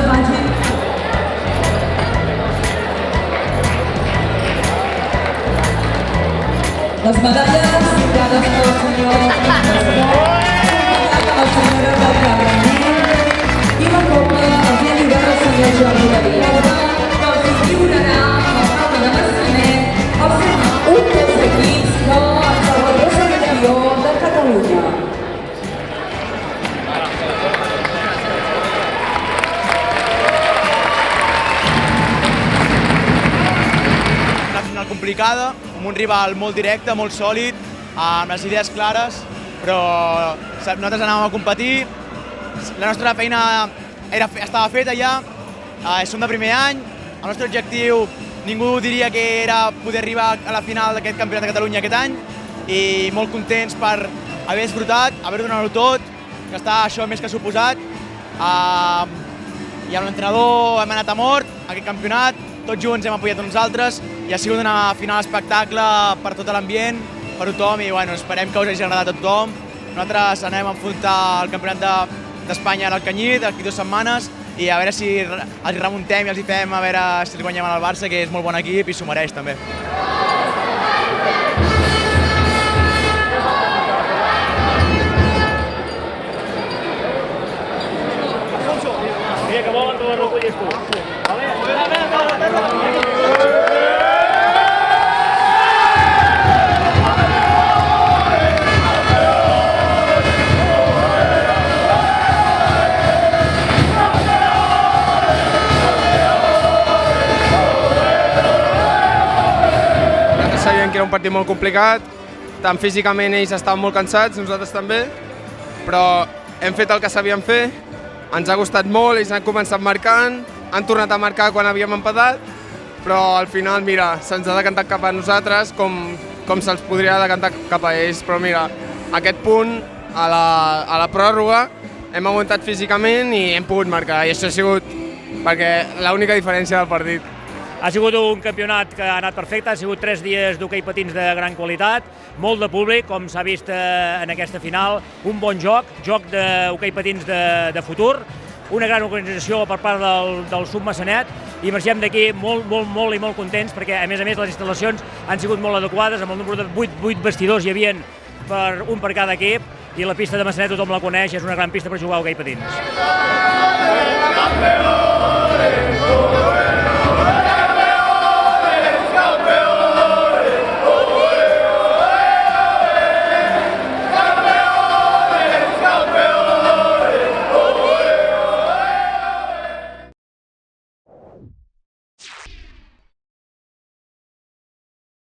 vagin. Les medalles signades pel senyor la senyora Beltrán i la copa els hi ha lliurat el senyor Jordi Badia, que els hi lliurarà amb el de naixement un dels equips del Salvador Selecció de Catalunya. Una final complicada, amb un rival molt directe, molt sòlid, amb les idees clares, però nosaltres anàvem a competir, la nostra feina estava feta ja, som de primer any, el nostre objectiu ningú diria que era poder arribar a la final d'aquest Campionat de Catalunya aquest any i molt contents per haver disfrutat, haver donat-ho tot, que està això més que suposat. I amb l'entrenador hem anat a mort, aquest campionat, tots junts hem apoyat uns altres i ha sigut una final espectacle per tot l'ambient, per tothom i bueno, esperem que us hagi agradat a tothom. Nosaltres anem a enfrontar el Campionat d'Espanya al Canyit d'aquí 2 setmanes i a veure si els remuntem i els hi fem a veure si els guanyem al Barça, que és molt bon equip i s'ho mereix també. Que volen que la recollis tu. Sabíem que era un partit molt complicat, tant físicament ells estaven molt cansats, nosaltres també, però hem fet el que sabíem fer, ens ha costat molt, ells han començat marcant, han tornat a marcar quan havíem empatat, però al final, mira, se'ns ha decantat cap a nosaltres com se'ls podria decantar cap a ells, però mira, aquest punt, a la pròrroga, hem aguantat físicament i hem pogut marcar, i això ha sigut l'única diferència del partit. Ha sigut un campionat que ha anat perfecte, ha sigut 3 dies d'hoquei patins de gran qualitat, molt de públic, com s'ha vist en aquesta final, un bon joc d'hoquei patins de futur, una gran organització per part del Submassanet i marxem d'aquí molt i molt contents perquè, a més, les instal·lacions han sigut molt adequades, amb el número de 8 vestidors hi havia un per cada equip i la pista de Massanet tothom la coneix, és una gran pista per jugar a hoquei patins.